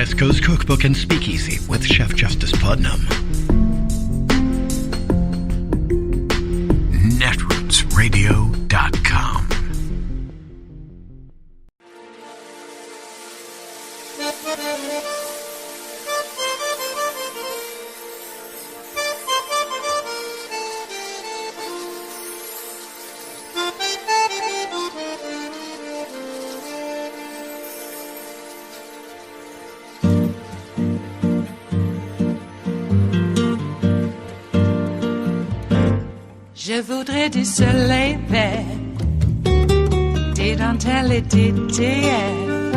West Coast Cookbook and Speakeasy with Chef Justice Putnam. Netrootsradio.com. Je voudrais du soleil vert, des dentelles et des théières,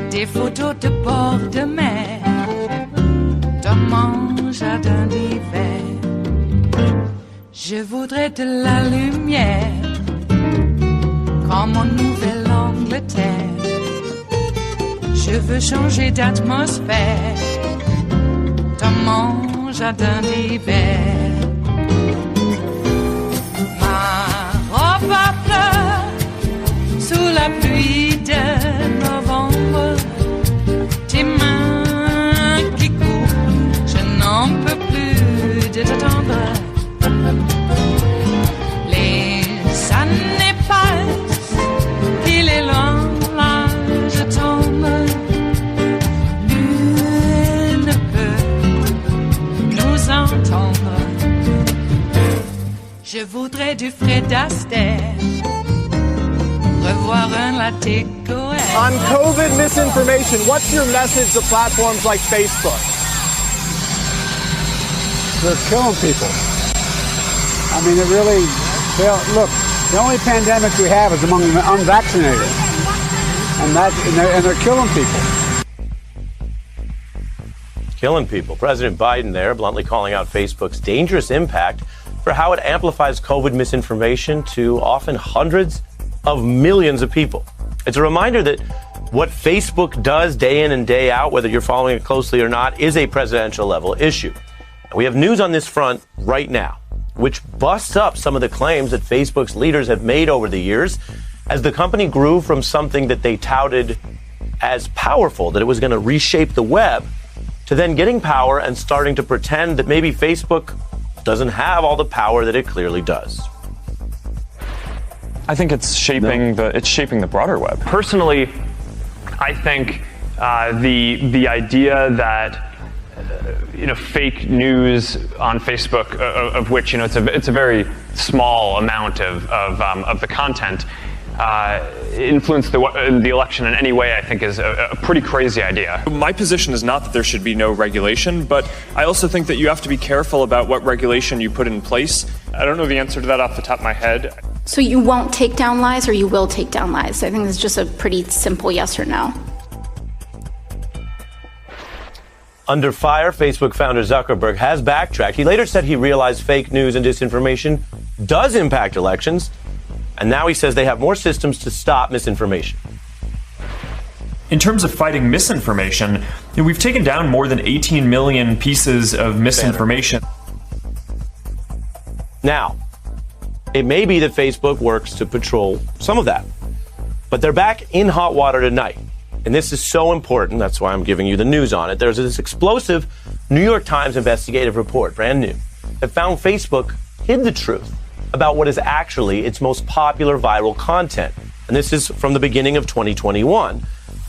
des photos de bord de mer, dans mon jardin d'hiver. Je voudrais de la lumière, comme en Nouvelle-Angleterre. Je veux changer d'atmosphère, dans mon jardin d'hiver. Ma fleur sous la pluie de novembre, tes mains qui courent, je n'en peux plus de t'attendre. Les années passent, il est loin, là je tombe. Nul ne peut nous entendre. Je voudrais du Fred Astaire, revoir un latte goët. On COVID misinformation, what's your message to platforms like Facebook? They're killing people. I mean, it really, look, the only pandemic we have is among the unvaccinated. And they're killing people. Killing people. President Biden there bluntly calling out Facebook's dangerous impact for how it amplifies COVID misinformation to often hundreds of millions of people. It's a reminder that what Facebook does day in and day out, whether you're following it closely or not, is a presidential level issue. And we have news on this front right now, which busts up some of the claims that Facebook's leaders have made over the years as the company grew from something that they touted as powerful, that it was going to reshape the web, to then getting power and starting to pretend that maybe Facebook doesn't have all the power that it clearly does. I think it's shaping the broader web. Personally, I think the idea that fake news on Facebook, of which it's a very small amount of the content, influence the election in any way, I think is a pretty crazy idea. My position is not that there should be no regulation, but I also think that you have to be careful about what regulation you put in place. I don't know the answer to that off the top of my head. So you won't take down lies, or you will take down lies? I think it's just a pretty simple yes or no. Under fire, Facebook founder Zuckerberg has backtracked. He later said he realized fake news and disinformation does impact elections, and now he says they have more systems to stop misinformation. In terms of fighting misinformation, we've taken down more than 18 million pieces of misinformation. Now, it may be that Facebook works to patrol some of that, but they're back in hot water tonight. And this is so important, that's why I'm giving you the news on it. There's this explosive New York Times investigative report, brand new, that found Facebook hid the truth about what is actually its most popular viral content. And this is from the beginning of 2021.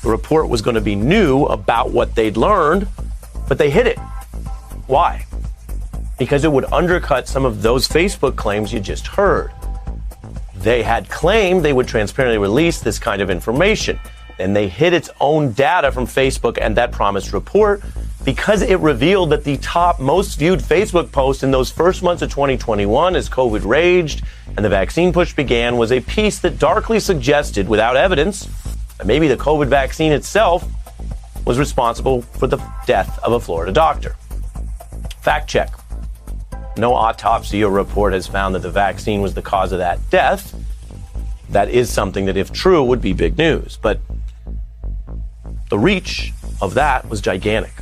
The report was going to be new about what they'd learned, but they hid it. Why? Because it would undercut some of those Facebook claims you just heard. They had claimed they would transparently release this kind of information, and they hid its own data from Facebook and that promised report because it revealed that the top most viewed Facebook post in those first months of 2021 as COVID raged and the vaccine push began was a piece that darkly suggested, without evidence, that maybe the COVID vaccine itself was responsible for the death of a Florida doctor. Fact check. No autopsy or report has found that the vaccine was the cause of that death. That is something that, if true, would be big news. But the reach of that was gigantic.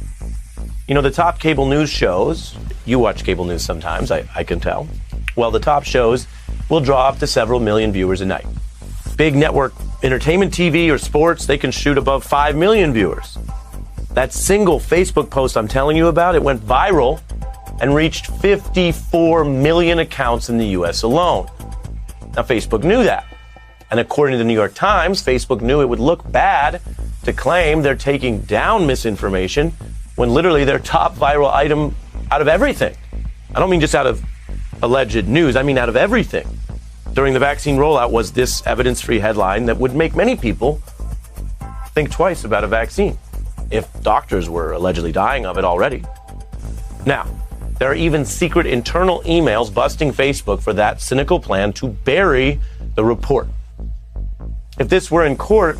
You know, the top cable news shows, you watch cable news sometimes, I can tell. Well, the top shows will draw up to several million viewers a night. Big network entertainment TV or sports, they can shoot above 5 million viewers. That single Facebook post I'm telling you about, it went viral and reached 54 million accounts in the US alone. Now, Facebook knew that. And according to the New York Times, Facebook knew it would look bad to claim they're taking down misinformation when literally their top viral item out of everything. I don't mean just out of alleged news, I mean out of everything. During the vaccine rollout was this evidence-free headline that would make many people think twice about a vaccine if doctors were allegedly dying of it already. Now, there are even secret internal emails busting Facebook for that cynical plan to bury the report. If this were in court,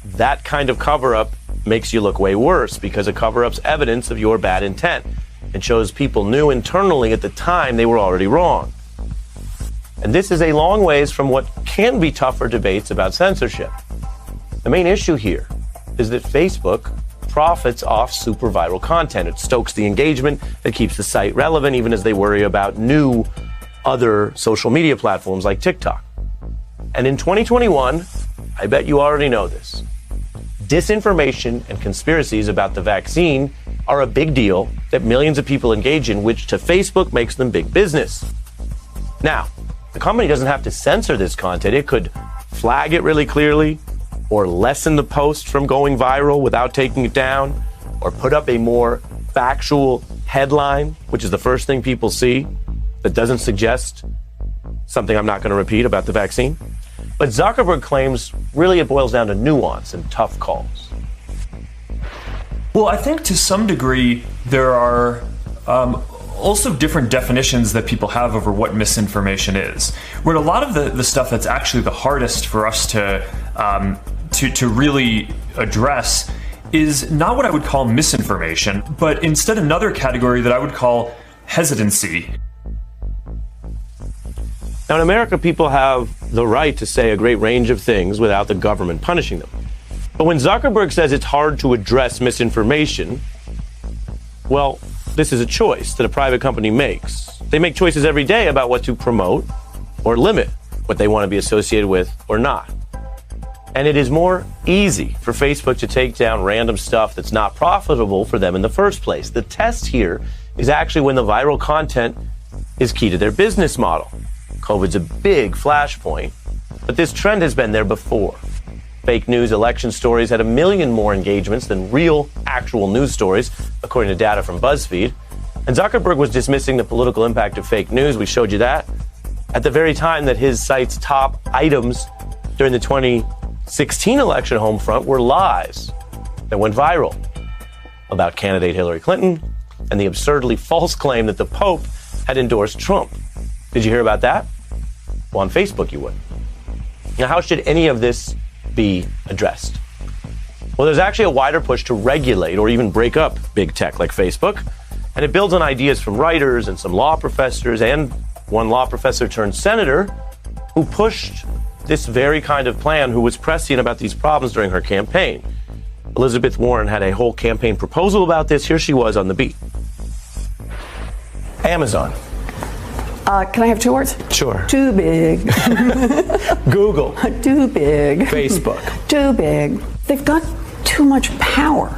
that kind of cover-up makes you look way worse because a cover-up's evidence of your bad intent. It shows people knew internally at the time they were already wrong. And this is a long ways from what can be tougher debates about censorship. The main issue here is that Facebook profits off super viral content. It stokes the engagement that keeps the site relevant even as they worry about new other social media platforms like TikTok. And in 2021, I bet you already know this. Disinformation and conspiracies about the vaccine are a big deal that millions of people engage in, which to Facebook makes them big business. Now, the company doesn't have to censor this content. It could flag it really clearly, or lessen the post from going viral without taking it down, or put up a more factual headline, which is the first thing people see, that doesn't suggest something I'm not going to repeat about the vaccine. But Zuckerberg claims really it boils down to nuance and tough calls. Well, I think to some degree there are also different definitions that people have over what misinformation is. Where a lot of the stuff that's actually the hardest for us to really address is not what I would call misinformation, but instead another category that I would call hesitancy. Now, in America, people have the right to say a great range of things without the government punishing them. But when Zuckerberg says it's hard to address misinformation, well, this is a choice that a private company makes. They make choices every day about what to promote or limit, what they want to be associated with or not. And it is more easy for Facebook to take down random stuff that's not profitable for them in the first place. The test here is actually when the viral content is key to their business model. COVID's a big flashpoint, but this trend has been there before. Fake news election stories had 1 million more engagements than real, actual news stories, according to data from BuzzFeed. And Zuckerberg was dismissing the political impact of fake news, we showed you that, at the very time that his site's top items during the 2016 election home front were lies that went viral about candidate Hillary Clinton and the absurdly false claim that the Pope had endorsed Trump. Did you hear about that? Well, on Facebook you would. Now, how should any of this be addressed? Well, there's actually a wider push to regulate or even break up big tech like Facebook, and it builds on ideas from writers and some law professors and one law professor turned senator who pushed this very kind of plan, who was prescient about these problems during her campaign. Elizabeth Warren had a whole campaign proposal about this. Here she was on the beat. Amazon. Can I have 2 words? Sure. Too big. Google. Too big. Facebook. Too big. They've got too much power.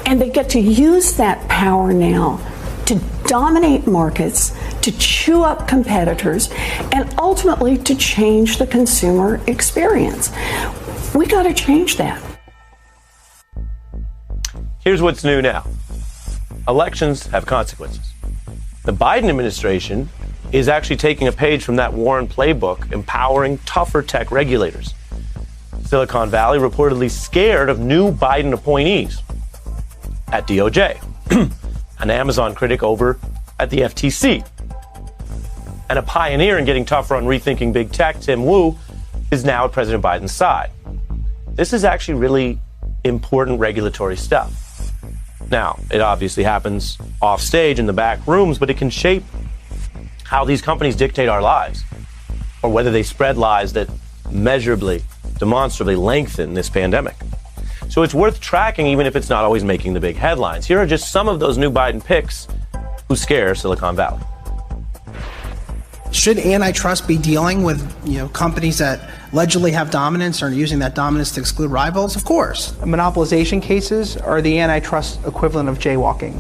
And they get to use that power now to dominate markets, to chew up competitors, and ultimately to change the consumer experience. We got to change that. Here's what's new now. Elections have consequences. The Biden administration is actually taking a page from that Warren playbook, empowering tougher tech regulators. Silicon Valley reportedly scared of new Biden appointees at DOJ, an Amazon critic over at the FTC, and a pioneer in getting tougher on rethinking big tech, Tim Wu, is now at President Biden's side. This is actually really important regulatory stuff. Now, it obviously happens off stage in the back rooms, but it can shape how these companies dictate our lives, or whether they spread lies that measurably, demonstrably lengthen this pandemic. So it's worth tracking, even if it's not always making the big headlines. Here are just some of those new Biden picks who scare Silicon Valley. Should antitrust be dealing with, companies that allegedly have dominance or using that dominance to exclude rivals? Of course. Monopolization cases are the antitrust equivalent of jaywalking.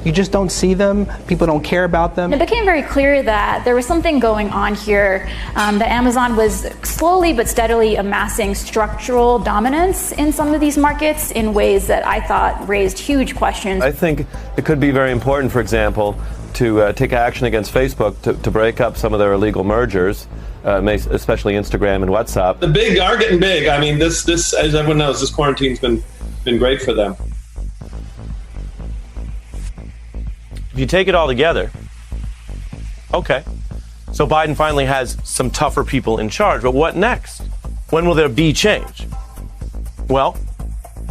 You just don't see them. People don't care about them. It became very clear that there was something going on here, that Amazon was slowly but steadily amassing structural dominance in some of these markets in ways that I thought raised huge questions. I think it could be very important, for example, to take action against Facebook to break up some of their illegal mergers, especially Instagram and WhatsApp. The big are getting big. I mean, this as everyone knows, this quarantine's been great for them. If you take it all together, okay, so Biden finally has some tougher people in charge, but what next? When will there be change? Well,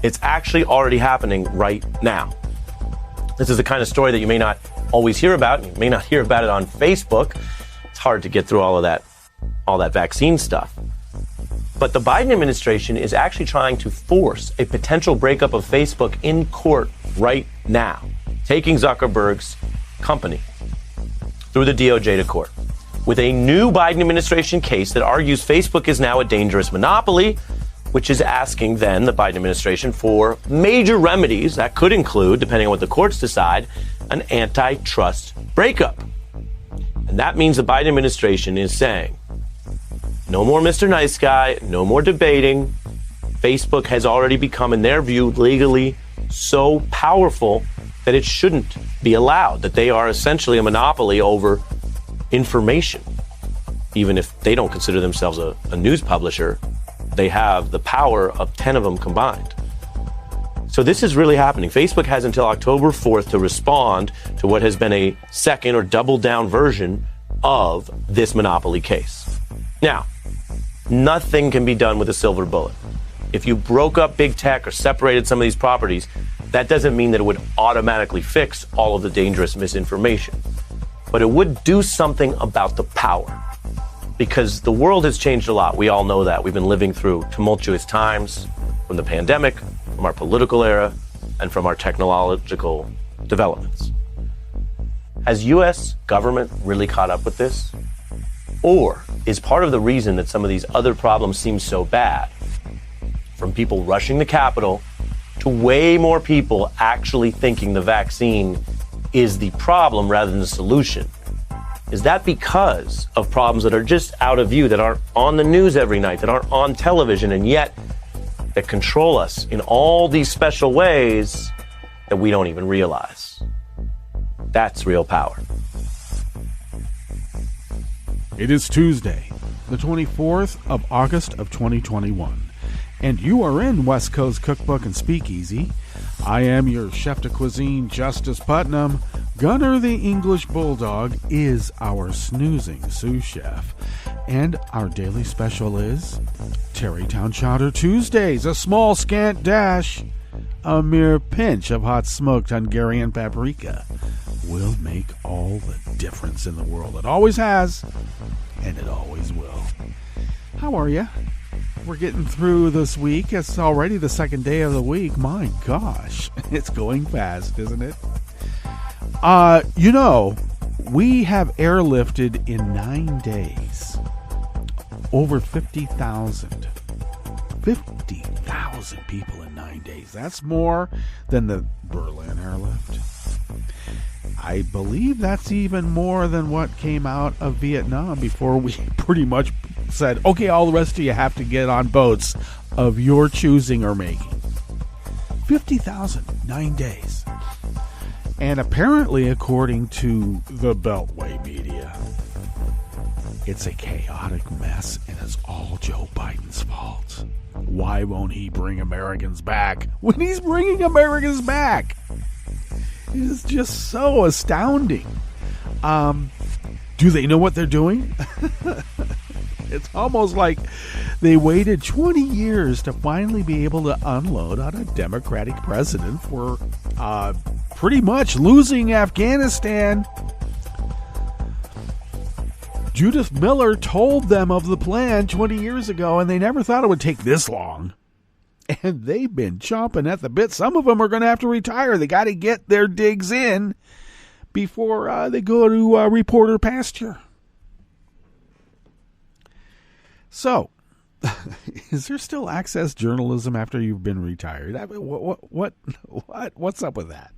it's actually already happening right now. This is the kind of story that you may not always hear about. You may not hear about it on Facebook. It's hard to get through all that vaccine stuff. But the Biden administration is actually trying to force a potential breakup of Facebook in court right now, taking Zuckerberg's company through the DOJ to court with a new Biden administration case that argues Facebook is now a dangerous monopoly, which is asking then the Biden administration for major remedies that could include, depending on what the courts decide, an antitrust breakup. And that means the Biden administration is saying, no more Mr. Nice Guy, no more debating. Facebook has already become, in their view, legally so powerful that it shouldn't be allowed, that they are essentially a monopoly over information. Even if they don't consider themselves a news publisher, they have the power of 10 of them combined. So this is really happening. Facebook has until October 4th to respond to what has been a second or double down version of this monopoly case. Now, nothing can be done with a silver bullet. If you broke up big tech or separated some of these properties, that doesn't mean that it would automatically fix all of the dangerous misinformation. But it would do something about the power. Because the world has changed a lot. We all know that. We've been living through tumultuous times from the pandemic, from our political era, and from our technological developments. Has U.S. government really caught up with this? Or is part of the reason that some of these other problems seem so bad, from people rushing the Capitol to way more people actually thinking the vaccine is the problem rather than the solution? Is that because of problems that are just out of view, that aren't on the news every night, that aren't on television, and yet that control us in all these special ways that we don't even realize? That's real power. It is Tuesday, the 24th of August of 2021, and you are in West Coast Cookbook and Speakeasy. I am your chef de cuisine, Justice Putnam. Gunner the English Bulldog is our snoozing sous chef. And our daily special is Tarrytown Chowder Tuesdays, a small scant dash, a mere pinch of hot smoked Hungarian paprika will make all the difference in the world. It always has, and it always will. How are you? We're getting through this week. It's already the second day of the week. My gosh, it's going fast, isn't it? We have airlifted in 9 days over 50,000. 50,000 people in 9 days. That's more than the Berlin airlift. I believe that's even more than what came out of Vietnam before we pretty much said, okay, all the rest of you have to get on boats of your choosing or making. 50,000, 9 days. And apparently, according to the Beltway media, it's a chaotic mess and it's all Joe Biden's fault. Why won't he bring Americans back when he's bringing Americans back? It is just so astounding. Do they know what they're doing? It's almost like they waited 20 years to finally be able to unload on a Democratic president for pretty much losing Afghanistan. Judith Miller told them of the plan 20 years ago, and they never thought it would take this long. And they've been chomping at the bit. Some of them are going to have to retire. They got to get their digs in before they go to reporter pasture. So, is there still access journalism after you've been retired? I mean, what's up with that?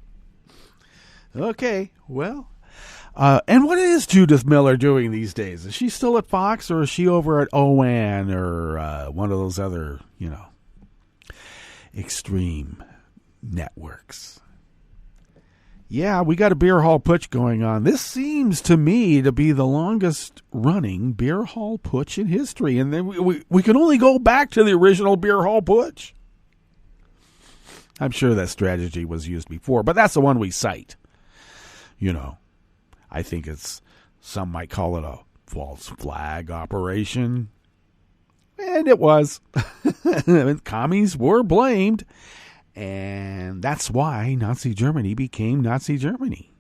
Okay, well, and what is Judith Miller doing these days? Is she still at Fox, or is she over at OAN or one of those other, extreme networks? Yeah, we got a beer hall putsch going on. This seems to me to be the longest running beer hall putsch in history. And then we can only go back to the original beer hall putsch. I'm sure that strategy was used before, but that's the one we cite. I think some might call it a false flag operation. And it was. Commies were blamed. And that's why Nazi Germany became Nazi Germany.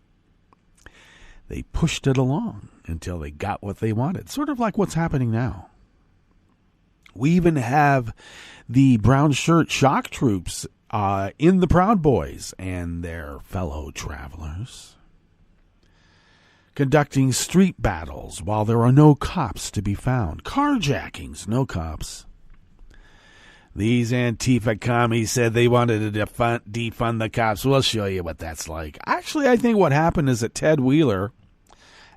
They pushed it along until they got what they wanted. Sort of like what's happening now. We even have the brown shirt shock troops in the Proud Boys and their fellow travelers conducting street battles while there are no cops to be found. Carjackings, no cops. These Antifa commies said they wanted to defund the cops. We'll show you what that's like. Actually, I think what happened is that Ted Wheeler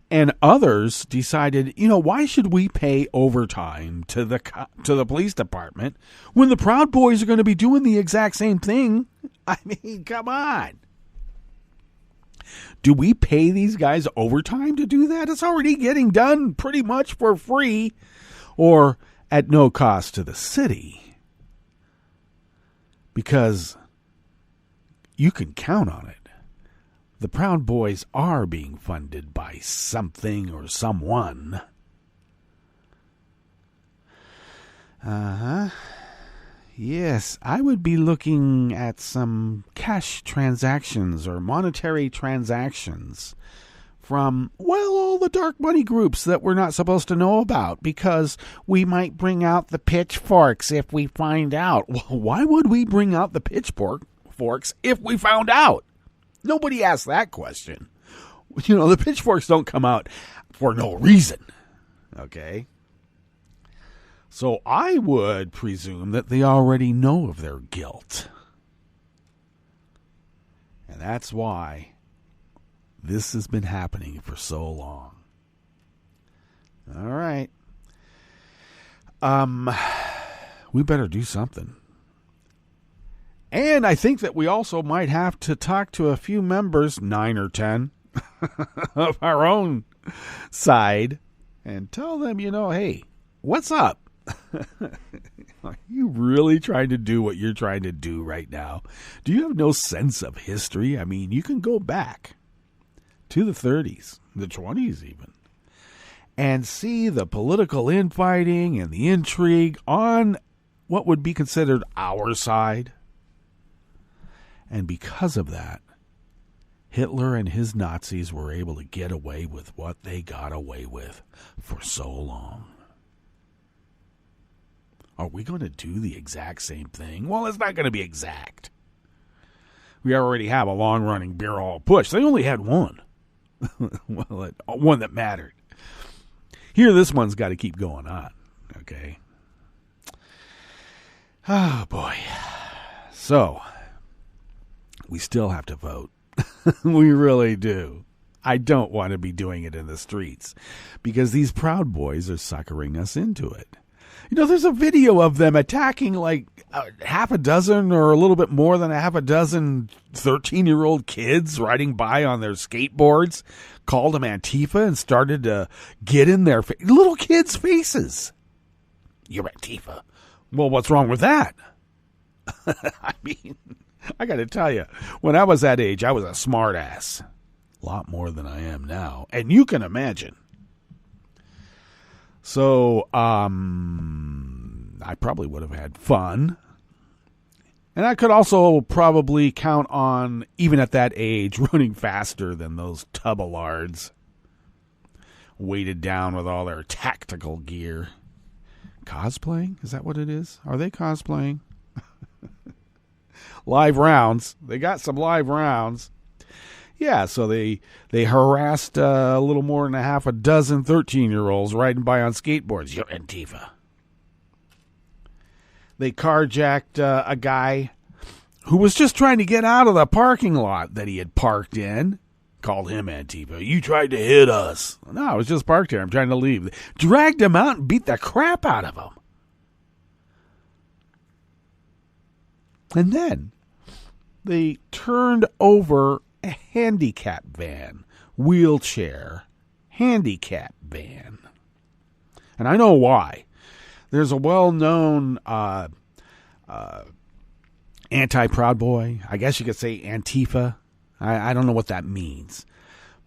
and others decided, why should we pay overtime to the police department when the Proud Boys are going to be doing the exact same thing? I mean, come on. Do we pay these guys overtime to do that? It's already getting done pretty much for free or at no cost to the city. Because you can count on it. The Proud Boys are being funded by something or someone. Yes, I would be looking at some cash transactions or monetary transactions from, all the dark money groups that we're not supposed to know about, because we might bring out the pitchforks if we find out. Well, why would we bring out the pitchforks if we found out? Nobody asked that question. The pitchforks don't come out for no reason. Okay? So I would presume that they already know of their guilt. And that's why this has been happening for so long. All right. We better do something. And I think that we also might have to talk to a few members, 9 or 10, of our own side and tell them, hey, what's up? Are you really trying to do what you're trying to do right now? Do you have no sense of history? I mean, you can go back to the 30s, the 20s even, and see the political infighting and the intrigue on what would be considered our side. And because of that, Hitler and his Nazis were able to get away with what they got away with for so long. Are we going to do the exact same thing? Well, it's not going to be exact. We already have a long-running beer hall push. They only had one. One that mattered. Here, this one's got to keep going on. Okay. Oh, boy. So, we still have to vote. We really do. I don't want to be doing it in the streets because these Proud Boys are suckering us into it. There's a video of them attacking like half a dozen or a little bit more than a half a dozen 13-year-old kids riding by on their skateboards, called them Antifa and started to get in their little kids' faces. You're Antifa. Well, what's wrong with that? I mean, I got to tell you, when I was that age, I was a smart ass. A lot more than I am now. And you can imagine. So, I probably would have had fun. And I could also probably count on, even at that age, running faster than those tubalards. Weighted down with all their tactical gear. Cosplaying? Is that what it is? Are they cosplaying? Live rounds. They got some live rounds. Yeah, so they harassed a little more than a half a dozen 13-year-olds riding by on skateboards. You're Antifa. They carjacked a guy who was just trying to get out of the parking lot that he had parked in. Called him Antifa. You tried to hit us. No, I was just parked here. I'm trying to leave. Dragged him out and beat the crap out of him. And then they turned over a handicap van, wheelchair, handicap van. And I know why. There's a well-known anti-Proud Boy. I guess you could say Antifa. I don't know what that means.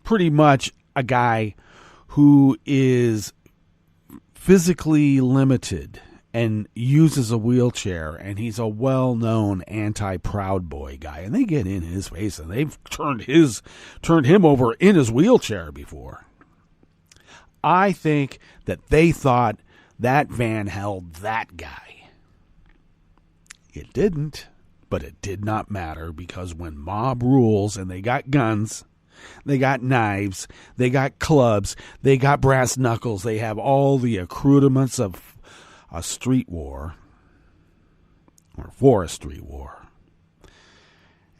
Pretty much a guy who is physically limited and uses a wheelchair, and he's a well-known anti-Proud Boy guy. And they get in his face, and they've turned him over in his wheelchair before. I think that they thought that van held that guy. It didn't. But it did not matter, because when mob rules and they got guns, they got knives, they got clubs, they got brass knuckles, they have all the accoutrements of a street war, or for a street war.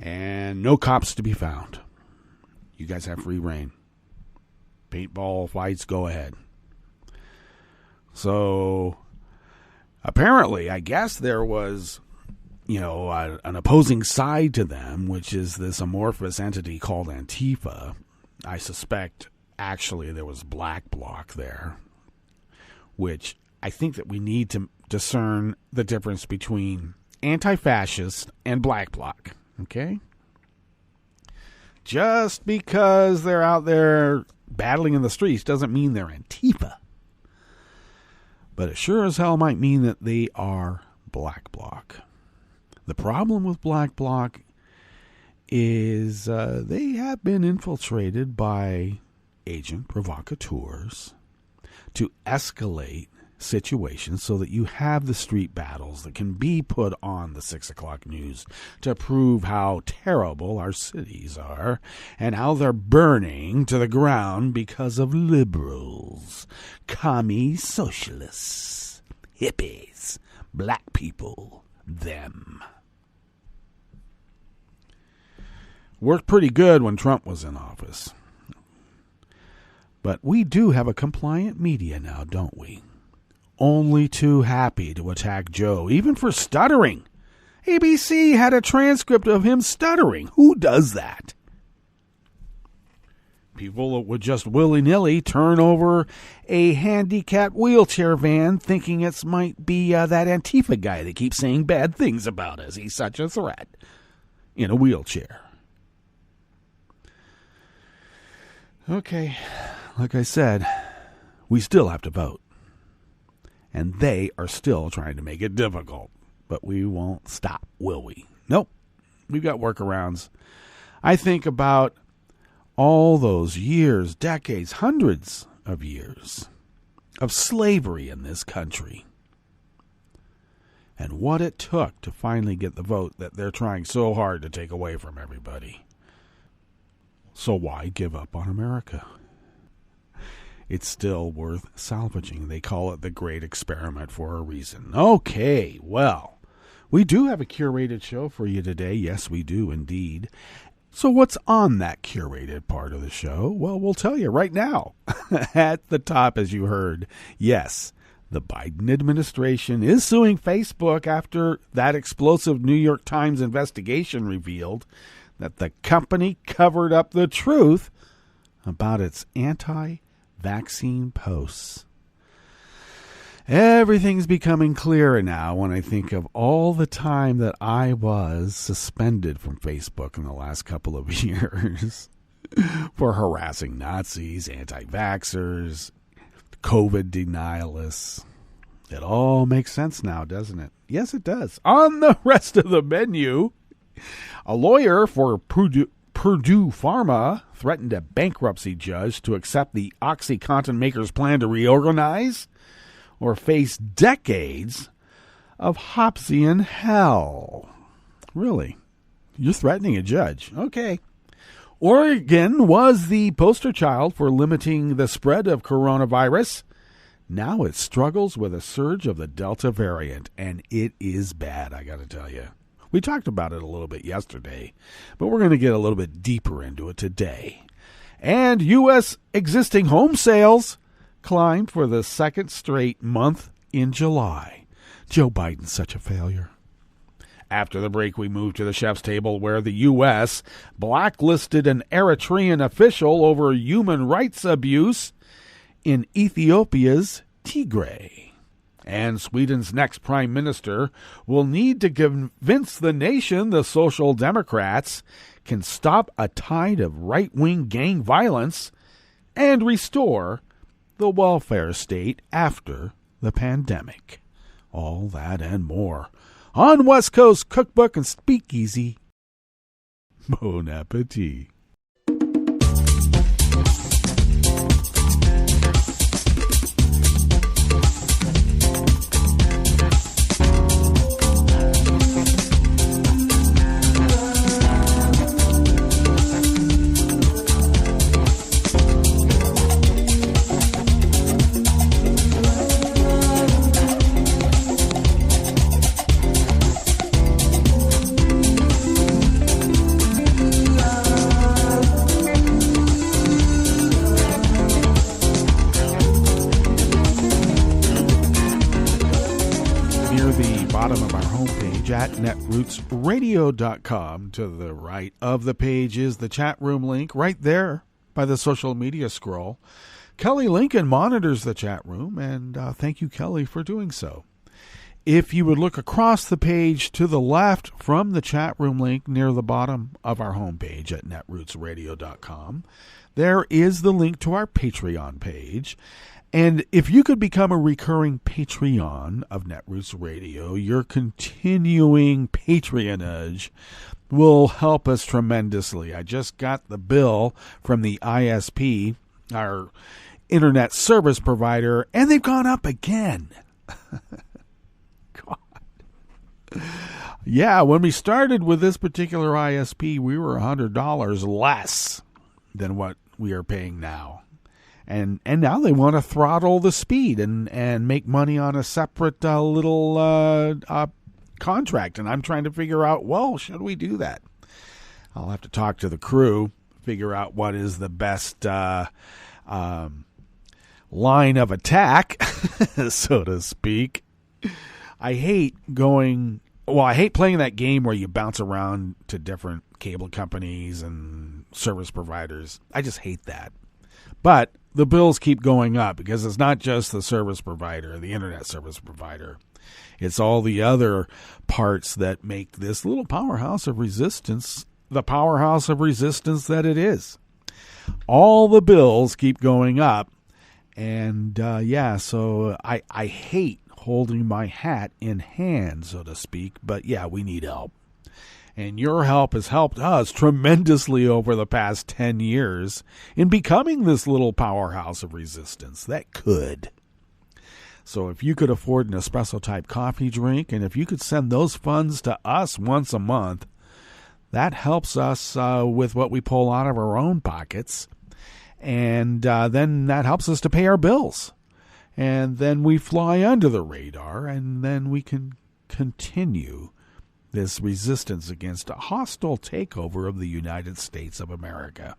And no cops to be found. You guys have free reign. Paintball fights, go ahead. So, apparently, I guess there was, an opposing side to them, which is this amorphous entity called Antifa. I suspect, actually, there was Black Bloc there, which I think that we need to discern the difference between anti-fascist and Black Bloc, okay? Just because they're out there battling in the streets doesn't mean they're Antifa. But it sure as hell might mean that they are Black Bloc. The problem with Black Bloc is they have been infiltrated by agent provocateurs to escalate situations so that you have the street battles that can be put on the 6 o'clock news to prove how terrible our cities are and how they're burning to the ground because of liberals, commie socialists, hippies, black people, them. Worked pretty good when Trump was in office. But we do have a compliant media now, don't we? Only too happy to attack Joe, even for stuttering. ABC had a transcript of him stuttering. Who does that? People that would just willy-nilly turn over a handicapped wheelchair van thinking it might be that Antifa guy that keeps saying bad things about us. He's such a threat in a wheelchair. Okay, like I said, we still have to vote. And they are still trying to make it difficult. But we won't stop, will we? Nope. We've got workarounds. I think about all those years, decades, hundreds of years of slavery in this country. And what it took to finally get the vote that they're trying so hard to take away from everybody. So why give up on America? It's still worth salvaging. They call it the Great Experiment for a reason. Okay, well, we do have a curated show for you today. Yes, we do indeed. So what's on that curated part of the show? Well, we'll tell you right now. At the top, as you heard, yes, the Biden administration is suing Facebook after that explosive New York Times investigation revealed that the company covered up the truth about its anti-vaccine posts. Everything's becoming clearer now when I think of all the time that I was suspended from Facebook in the last couple of years for harassing Nazis, anti-vaxxers, COVID denialists. It all makes sense now, doesn't it? Yes, it does. On the rest of the menu, a lawyer for Purdue Pharma threatened a bankruptcy judge to accept the OxyContin maker's plan to reorganize or face decades of Hobbesian hell. Really? You're threatening a judge. Okay. Oregon was the poster child for limiting the spread of coronavirus. Now it struggles with a surge of the Delta variant, and it is bad, I got to tell you. We talked about it a little bit yesterday, but we're going to get a little bit deeper into it today. And U.S. existing home sales climbed for the second straight month in July. Joe Biden's such a failure. After the break, we move to the chef's table where the U.S. blacklisted an Eritrean official over human rights abuse in Ethiopia's Tigray. And Sweden's next prime minister will need to convince the nation the Social Democrats can stop a tide of right-wing gang violence and restore the welfare state after the pandemic. All that and more on West Coast Cookbook and Speakeasy. Bon appetit. At netrootsradio.com. To the right of the page is the chat room link right there by the social media scroll. Kelly Lincoln monitors the chat room, and thank you, Kelly, for doing so. If you would look across the page to the left from the chat room link near the bottom of our homepage at netrootsradio.com, there is the link to our Patreon page. And if you could become a recurring Patreon of Netroots Radio, your continuing patronage will help us tremendously. I just got the bill from the ISP, our internet service provider, and they've gone up again. God. Yeah, when we started with this particular ISP, we were $100 less than what we are paying now. And now they want to throttle the speed and make money on a separate little contract. And I'm trying to figure out, well, should we do that? I'll have to talk to the crew, figure out what is the best line of attack, so to speak. I hate playing that game where you bounce around to different cable companies and service providers. I just hate that. But the bills keep going up because it's not just the service provider, the internet service provider. It's all the other parts that make this little powerhouse of resistance the powerhouse of resistance that it is. All the bills keep going up. And, so I hate holding my hat in hand, so to speak. But, yeah, we need help. And your help has helped us tremendously over the past 10 years in becoming this little powerhouse of resistance that could. So if you could afford an espresso-type coffee drink, and if you could send those funds to us once a month, that helps us with what we pull out of our own pockets. And then that helps us to pay our bills. And then we fly under the radar, and then we can continue this resistance against a hostile takeover of the United States of America.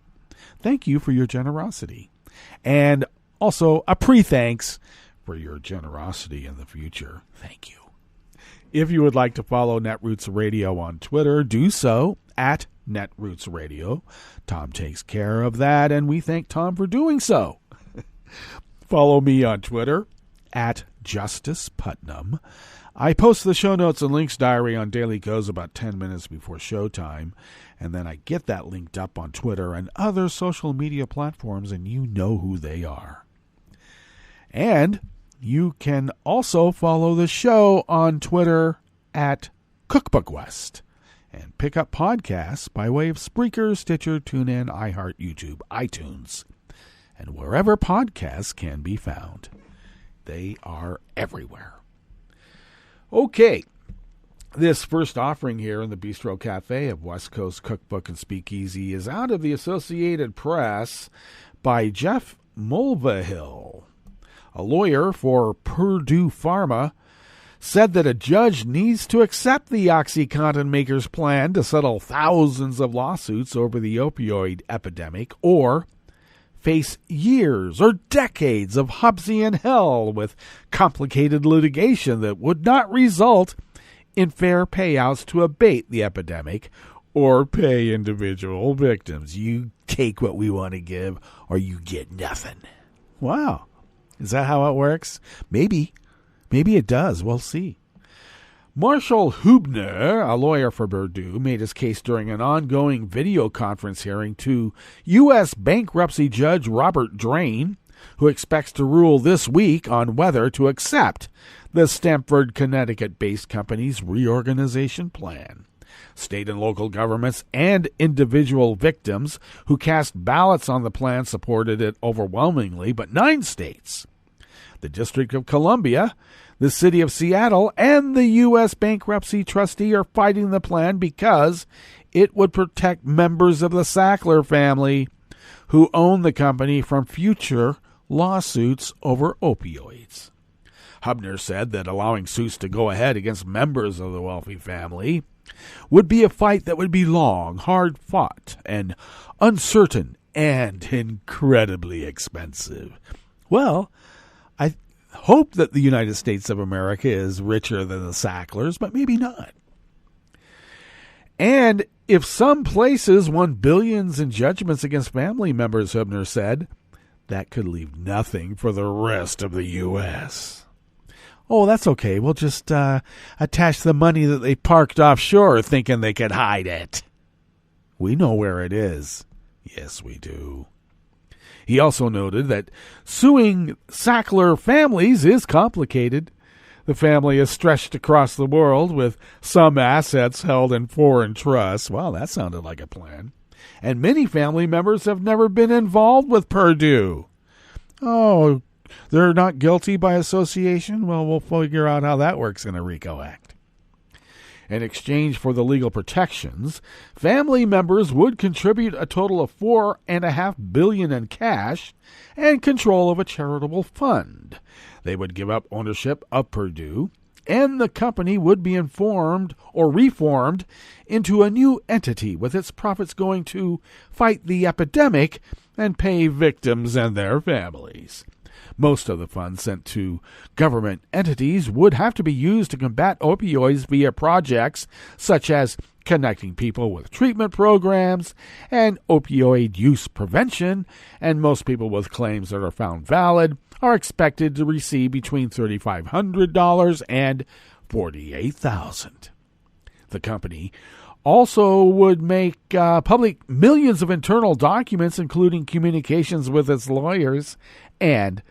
Thank you for your generosity. And also a pre-thanks for your generosity in the future. Thank you. If you would like to follow Netroots Radio on Twitter, do so at Netroots Radio. Tom takes care of that, and we thank Tom for doing so. Follow me on Twitter at Justice Putnam. I post the show notes and links diary on Daily Goes about 10 minutes before showtime, and then I get that linked up on Twitter and other social media platforms, and you know who they are. And you can also follow the show on Twitter at Cookbook West and pick up podcasts by way of Spreaker, Stitcher, TuneIn, iHeart, YouTube, iTunes, and wherever podcasts can be found. They are everywhere. Okay, this first offering here in the Bistro Cafe of West Coast Cookbook and Speakeasy is out of the Associated Press by Jeff Mulvihill. a lawyer for Purdue Pharma, said that a judge needs to accept the OxyContin makers' plan to settle thousands of lawsuits over the opioid epidemic or face years or decades of Hobbesian hell with complicated litigation that would not result in fair payouts to abate the epidemic or pay individual victims. You take what we want to give or you get nothing. Wow. Is that how it works? Maybe it does. We'll see. Marshall Hubner, a lawyer for Purdue, made his case during an ongoing video conference hearing to U.S. bankruptcy judge Robert Drain, who expects to rule this week on whether to accept the Stamford, Connecticut-based company's reorganization plan. State and local governments and individual victims who cast ballots on the plan supported it overwhelmingly, but 9 states, the District of Columbia, the City of Seattle, and the U.S. bankruptcy trustee are fighting the plan because it would protect members of the Sackler family who own the company from future lawsuits over opioids. Hubner said that allowing suits to go ahead against members of the wealthy family would be a fight that would be long, hard-fought, and uncertain, and incredibly expensive. Well, I hope that the United States of America is richer than the Sacklers, but maybe not. And if some places won billions in judgments against family members, Hubner said, that could leave nothing for the rest of the U.S. Oh, that's okay. We'll just attach the money that they parked offshore thinking they could hide it. We know where it is. Yes, we do. He also noted that suing Sackler families is complicated. The family is stretched across the world with some assets held in foreign trusts. Well, that sounded like a plan. And many family members have never been involved with Purdue. Oh, they're not guilty by association? Well, we'll figure out how that works in a RICO Act. In exchange for the legal protections, family members would contribute a total of $4.5 billion in cash and control of a charitable fund. They would give up ownership of Purdue, and the company would be informed or reformed into a new entity with its profits going to fight the epidemic and pay victims and their families. Most of the funds sent to government entities would have to be used to combat opioids via projects such as connecting people with treatment programs and opioid use prevention, and most people with claims that are found valid are expected to receive between $3,500 and $48,000. The company also would make public millions of internal documents, including communications with its lawyers, and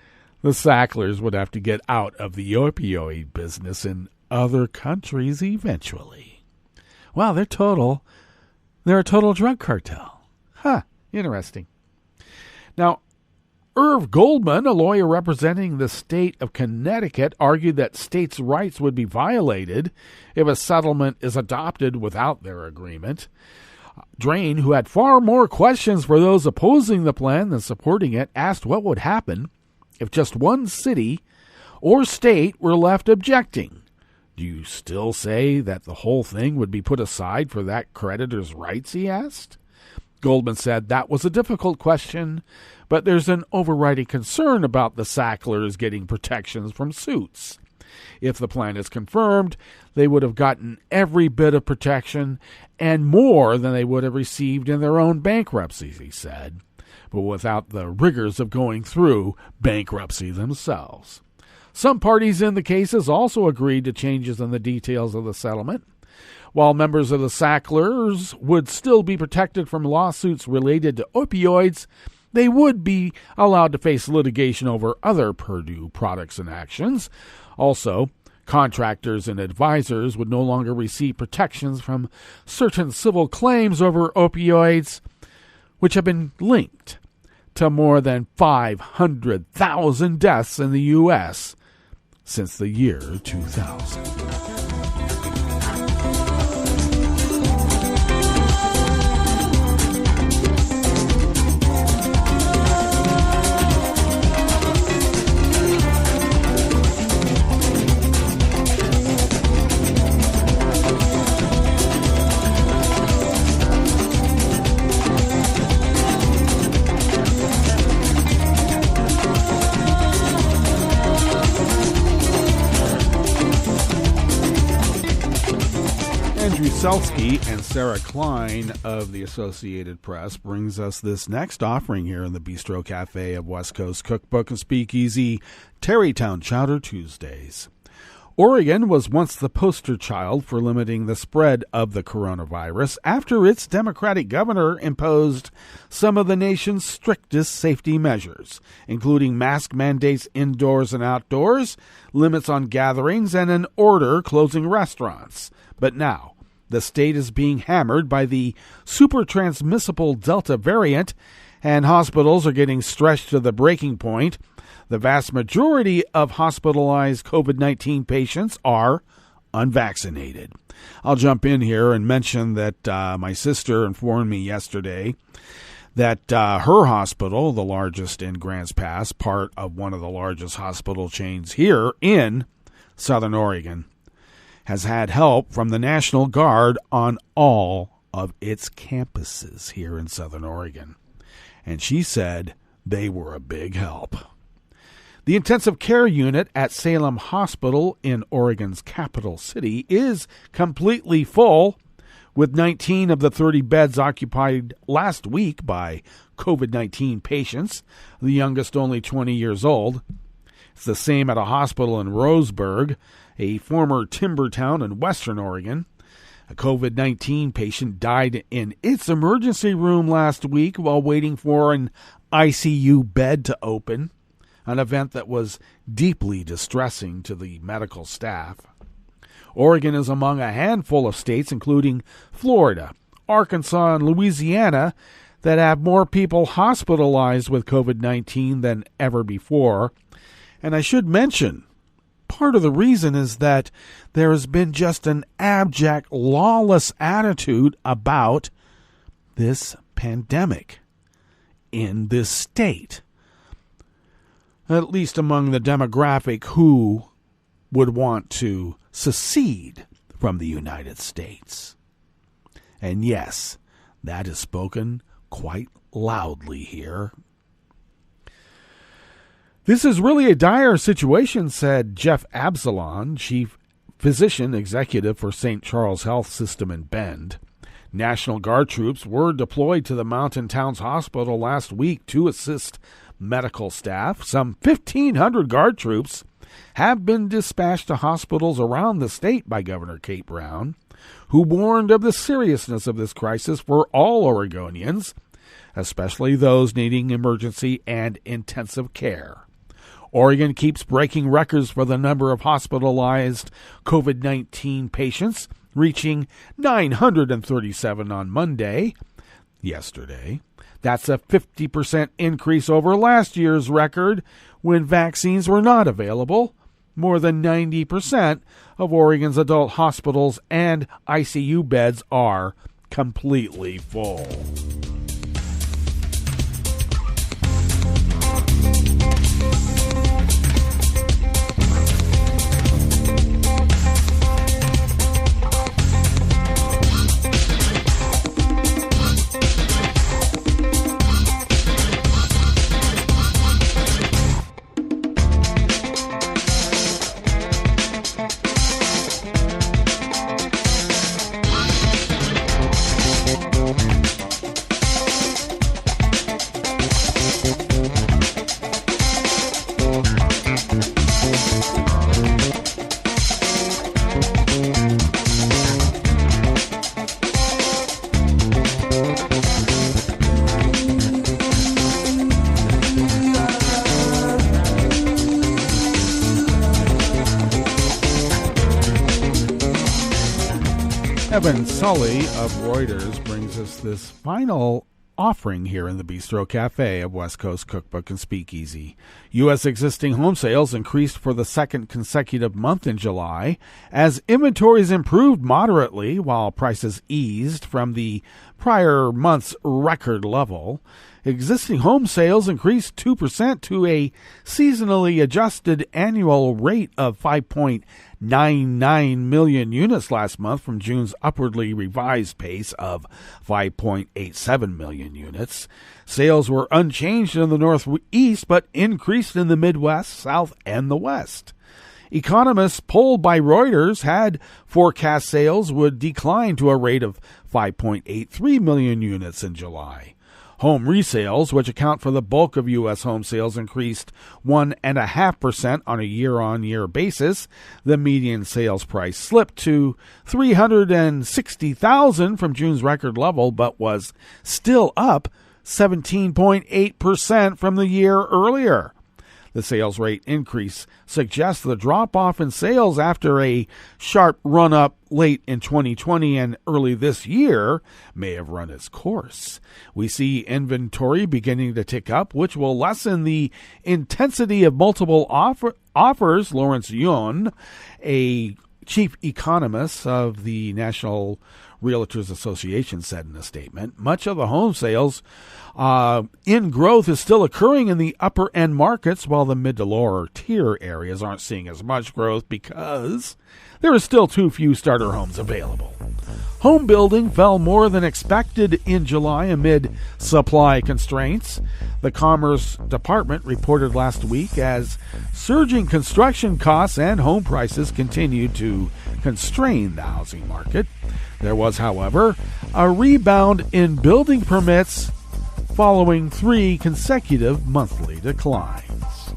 the Sacklers would have to get out of the opioid business in other countries eventually. Wow, they're a total drug cartel. Huh, interesting. Now, Irv Goldman, a lawyer representing the state of Connecticut, argued that states' rights would be violated if a settlement is adopted without their agreement. Drain, who had far more questions for those opposing the plan than supporting it, asked what would happen if just one city or state were left objecting. Do you still say that the whole thing would be put aside for that creditor's rights, he asked? Goldman said that was a difficult question, but there's an overriding concern about the Sacklers getting protections from suits. If the plan is confirmed, they would have gotten every bit of protection and more than they would have received in their own bankruptcies, he said, but without the rigors of going through bankruptcy themselves. Some parties in the cases also agreed to changes in the details of the settlement. While members of the Sacklers would still be protected from lawsuits related to opioids, they would be allowed to face litigation over other Purdue products and actions. Also, contractors and advisors would no longer receive protections from certain civil claims over opioids, which have been linked to more than 500,000 deaths in the U.S. since the year 2000. Andrew Selsky and Sarah Klein of the Associated Press brings us this next offering here in the Bistro Cafe of West Coast Cookbook and Speakeasy, Tarrytown Chowder Tuesdays. Oregon was once the poster child for limiting the spread of the coronavirus after its Democratic governor imposed some of the nation's strictest safety measures, including mask mandates indoors and outdoors, limits on gatherings, and an order closing restaurants. But now, the state is being hammered by the super transmissible Delta variant, and hospitals are getting stretched to the breaking point. The vast majority of hospitalized COVID-19 patients are unvaccinated. I'll jump in here and mention that my sister informed me yesterday that her hospital, the largest in Grants Pass, part of one of the largest hospital chains here in Southern Oregon, has had help from the National Guard on all of its campuses here in Southern Oregon. And she said they were a big help. The intensive care unit at Salem Hospital in Oregon's capital city is completely full, with 19 of the 30 beds occupied last week by COVID-19 patients, the youngest only 20 years old. It's the same at a hospital in Roseburg, a former timber town in western Oregon. A COVID-19 patient died in its emergency room last week while waiting for an ICU bed to open, an event that was deeply distressing to the medical staff. Oregon is among a handful of states, including Florida, Arkansas, and Louisiana, that have more people hospitalized with COVID-19 than ever before. And I should mention, part of the reason is that there has been just an abject, lawless attitude about this pandemic in this state, at least among the demographic who would want to secede from the United States. And yes, that is spoken quite loudly here. This is really a dire situation, said Jeff Absalon, chief physician executive for St. Charles Health System in Bend. National Guard troops were deployed to the Mountain Towns Hospital last week to assist medical staff. Some 1,500 Guard troops have been dispatched to hospitals around the state by Governor Kate Brown, who warned of the seriousness of this crisis for all Oregonians, especially those needing emergency and intensive care. Oregon keeps breaking records for the number of hospitalized COVID-19 patients, reaching 937 on Monday, yesterday. That's a 50% increase over last year's record when vaccines were not available. More than 90% of Oregon's adult hospitals and ICU beds are completely full. Evan Sully of Reuters brings us this final offering here in the Bistro Cafe of West Coast Cookbook and Speakeasy. U.S. existing home sales increased for the second consecutive month in July as inventories improved moderately while prices eased from the prior month's record level. Existing home sales increased 2% to a seasonally adjusted annual rate of 5.99 million units last month from June's upwardly revised pace of 5.87 million units. Sales were unchanged in the Northeast but increased in the Midwest, South, and the West. Economists polled by Reuters had forecast sales would decline to a rate of 5.83 million units in July. Home resales, which account for the bulk of U.S. home sales, increased 1.5% on a year-on-year basis. The median sales price slipped to $360,000 from June's record level, but was still up 17.8% from the year earlier. The sales rate increase suggests the drop-off in sales after a sharp run-up late in 2020 and early this year may have run its course. We see inventory beginning to tick up, which will lessen the intensity of multiple offers. Lawrence Yun, a chief economist of the National Realtors Association, said in a statement, much of the home sales in growth is still occurring in the upper end markets, while the mid to lower tier areas aren't seeing as much growth because there are still too few starter homes available. Home building fell more than expected in July amid supply constraints. The Commerce Department reported last week as surging construction costs and home prices continued to constrain the housing market. There was, however, a rebound in building permits following 3 consecutive monthly declines.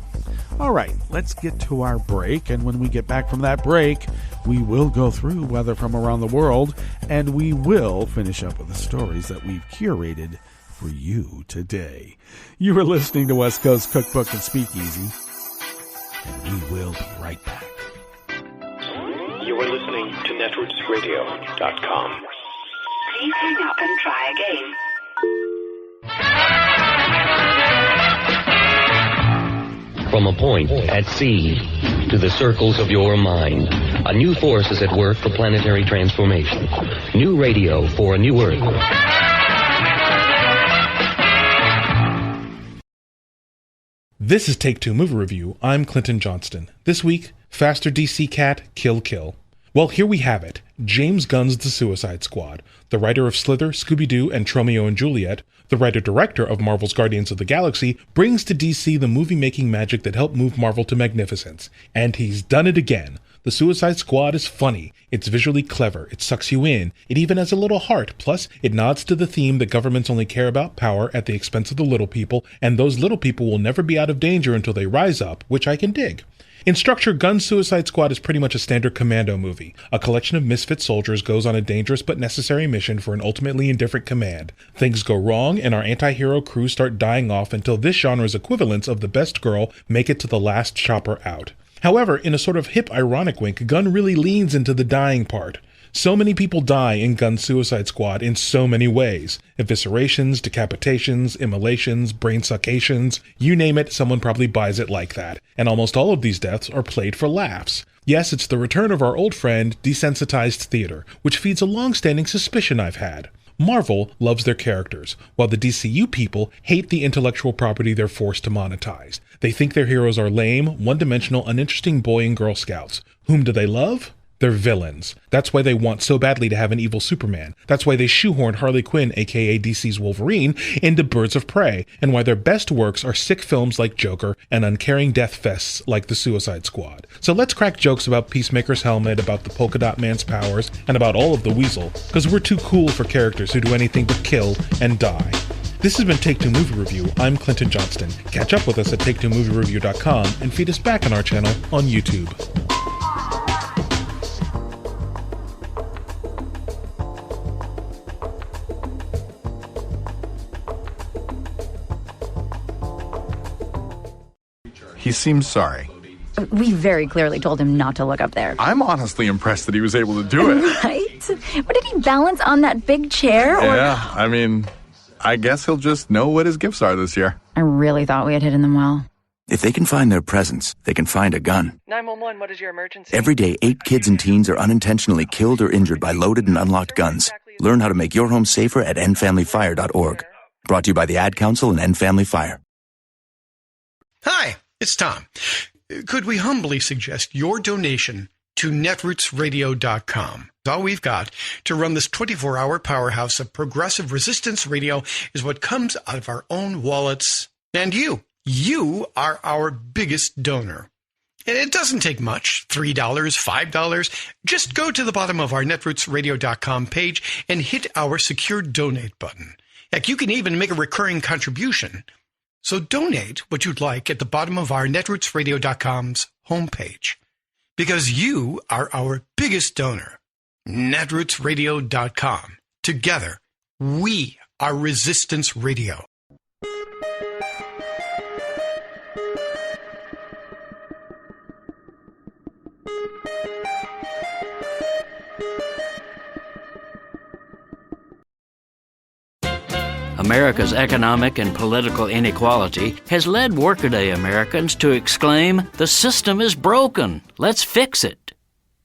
All right, let's get to our break, and when we get back from that break, we will go through weather from around the world, and we will finish up with the stories that we've curated for you today. You are listening to West Coast Cookbook and Speakeasy, and we will be right back. You are listening to netrootsradio.com. Please hang up and try again. From a point at sea to the circles of your mind, a new force is at work for planetary transformation. New radio for a new Earth. This is Take Two Movie Review. I'm Clinton Johnston. This week, Faster DC Cat, Kill Kill. Well, here we have it. James Gunn's The Suicide Squad, the writer of Slither, Scooby-Doo, and Romeo and Juliet, the writer-director of Marvel's Guardians of the Galaxy, brings to DC the movie-making magic that helped move Marvel to magnificence. And he's done it again. The Suicide Squad is funny, it's visually clever, it sucks you in, it even has a little heart, plus it nods to the theme that governments only care about power at the expense of the little people, and those little people will never be out of danger until they rise up, which I can dig. In structure, Gunn's Suicide Squad is pretty much a standard commando movie. A collection of misfit soldiers goes on a dangerous but necessary mission for an ultimately indifferent command. Things go wrong, and our anti-hero crews start dying off until this genre's equivalents of The Best Girl make it to the last chopper out. However, in a sort of hip ironic wink, Gunn really leans into the dying part. So many people die in Gunn's Suicide Squad in so many ways. Eviscerations, decapitations, immolations, brain succations, you name it, someone probably buys it like that. And almost all of these deaths are played for laughs. Yes, it's the return of our old friend, desensitized theater, which feeds a long-standing suspicion I've had. Marvel loves their characters, while the DCU people hate the intellectual property they're forced to monetize. They think their heroes are lame, one-dimensional, uninteresting boy and girl scouts. Whom do they love? They're villains. That's why they want so badly to have an evil Superman. That's why they shoehorned Harley Quinn, aka DC's Wolverine, into Birds of Prey, and why their best works are sick films like Joker and uncaring death fests like The Suicide Squad. So let's crack jokes about Peacemaker's helmet, about the Polka Dot Man's powers, and about all of the Weasel, because we're too cool for characters who do anything but kill and die. This has been Take Two Movie Review. I'm Clinton Johnston. Catch up with us at TakeTwoMovieReview.com and feed us back on our channel on YouTube. He seems sorry. We very clearly told him not to look up there. I'm honestly impressed that he was able to do it. Right? What, did he balance on that big chair? Or... Yeah, I mean, I guess he'll just know what his gifts are this year. I really thought we had hidden them well. If they can find their presents, they can find a gun. 911, what is your emergency? Every day, 8 kids and teens are unintentionally killed or injured by loaded and unlocked guns. Learn how to make your home safer at endfamilyfire.org. Brought to you by the Ad Council and End Family Fire. Hi, it's Tom. Could we humbly suggest your donation to netrootsradio.com? All we've got to run this 24-hour powerhouse of progressive resistance radio is what comes out of our own wallets. And you are our biggest donor. And it doesn't take much, $3, $5. Just go to the bottom of our netrootsradio.com page and hit our secure donate button. Heck, you can even make a recurring contribution. So donate what you'd like at the bottom of our netrootsradio.com's homepage. Because you are our biggest donor. netrootsradio.com. Together, we are Resistance Radio. America's economic and political inequality has led workaday Americans to exclaim, "The system is broken. Let's fix it."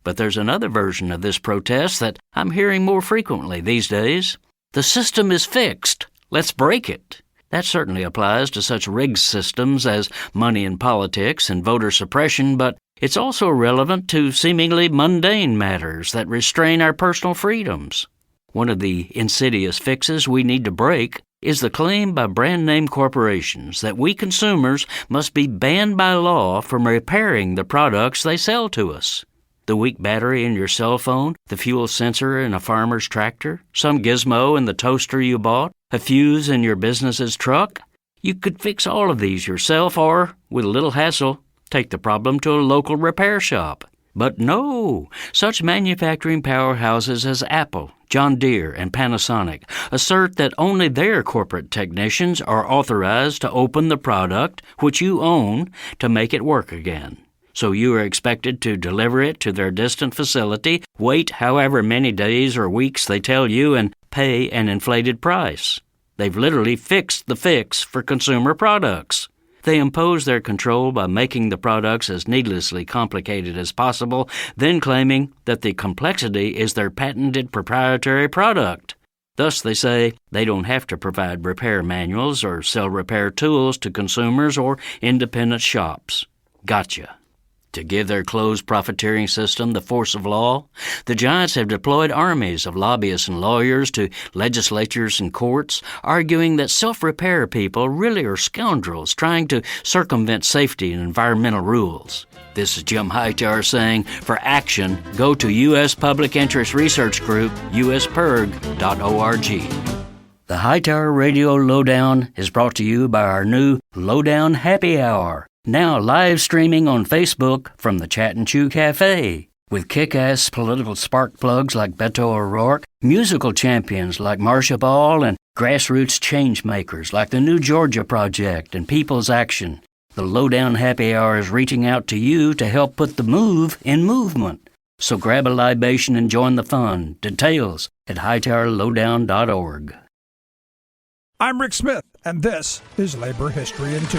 But there's another version of this protest that I'm hearing more frequently these days. "The system is fixed. Let's break it." That certainly applies to such rigged systems as money in politics and voter suppression, but it's also relevant to seemingly mundane matters that restrain our personal freedoms. One of the insidious fixes we need to break is the claim by brand-name corporations that we consumers must be banned by law from repairing the products they sell to us. The weak battery in your cell phone, the fuel sensor in a farmer's tractor, some gizmo in the toaster you bought, a fuse in your business's truck. You could fix all of these yourself or, with a little hassle, take the problem to a local repair shop. But no, such manufacturing powerhouses as Apple, John Deere, and Panasonic assert that only their corporate technicians are authorized to open the product, which you own, to make it work again. So you are expected to deliver it to their distant facility, wait however many days or weeks they tell you, and pay an inflated price. They've literally fixed the fix for consumer products. They impose their control by making the products as needlessly complicated as possible, then claiming that the complexity is their patented proprietary product. Thus, they say they don't have to provide repair manuals or sell repair tools to consumers or independent shops. Gotcha. To give their closed profiteering system the force of law, the giants have deployed armies of lobbyists and lawyers to legislatures and courts, arguing that self-repair people really are scoundrels trying to circumvent safety and environmental rules. This is Jim Hightower saying, for action, go to U.S. Public Interest Research Group, uspurg.org. The Hightower Radio Lowdown is brought to you by our new Lowdown Happy Hour, now live streaming on Facebook from the Chat and Chew Cafe, with kick-ass political spark plugs like Beto O'Rourke, musical champions like Marcia Ball, and grassroots change makers like the New Georgia Project and People's Action. The Lowdown Happy Hour is reaching out to you to help put the move in movement. So grab a libation and join the fun. Details at hightowerlowdown.org. I'm Rick Smith, and this is Labor History in 2.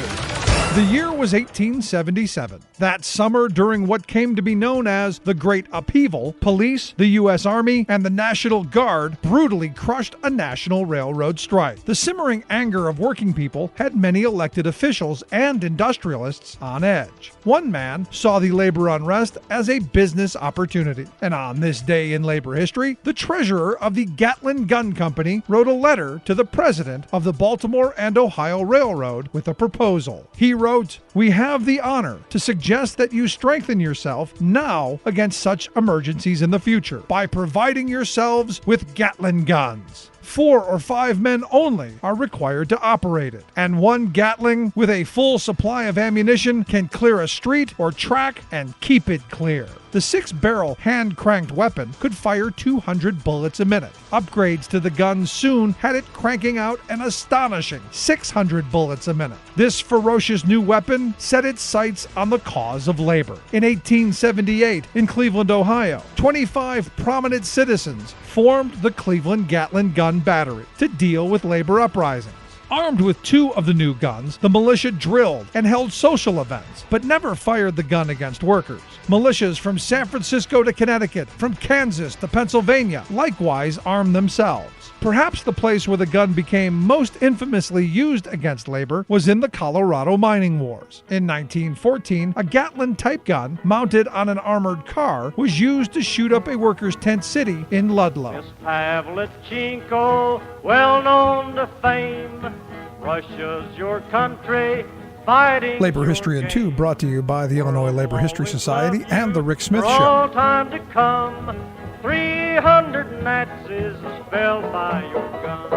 The year was 1877. That summer, during what came to be known as the Great Upheaval, police, the U.S. Army, and the National Guard brutally crushed a national railroad strike. The simmering anger of working people had many elected officials and industrialists on edge. One man saw the labor unrest as a business opportunity. And on this day in labor history, the treasurer of the Gatlin Gun Company wrote a letter to the president of the Baltimore and Ohio Railroad with a proposal. He wrote, "We have the honor to suggest that you strengthen yourself now against such emergencies in the future by providing yourselves with Gatling guns. 4 or 5 men only are required to operate it, and one Gatling with a full supply of ammunition can clear a street or track and keep it clear." The 6-barrel hand-cranked weapon could fire 200 bullets a minute. Upgrades to the gun soon had it cranking out an astonishing 600 bullets a minute. This ferocious new weapon set its sights on the cause of labor. In 1878, in Cleveland, Ohio, 25 prominent citizens formed the Cleveland Gatlin Gun Battery to deal with labor uprisings. Armed with 2 of the new guns, the militia drilled and held social events, but never fired the gun against workers. Militias from San Francisco to Connecticut, from Kansas to Pennsylvania, likewise armed themselves. Perhaps the place where the gun became most infamously used against labor was in the Colorado mining wars. In 1914, a Gatlin-type gun mounted on an armored car was used to shoot up a workers' tent city in Ludlow. Pavlichenko, well known to fame, Russia's your country, Labor History in 2 brought to you by the Illinois Labor History Society and The Rick Smith For all Show. time to come, 300 Nazis fell by your gun.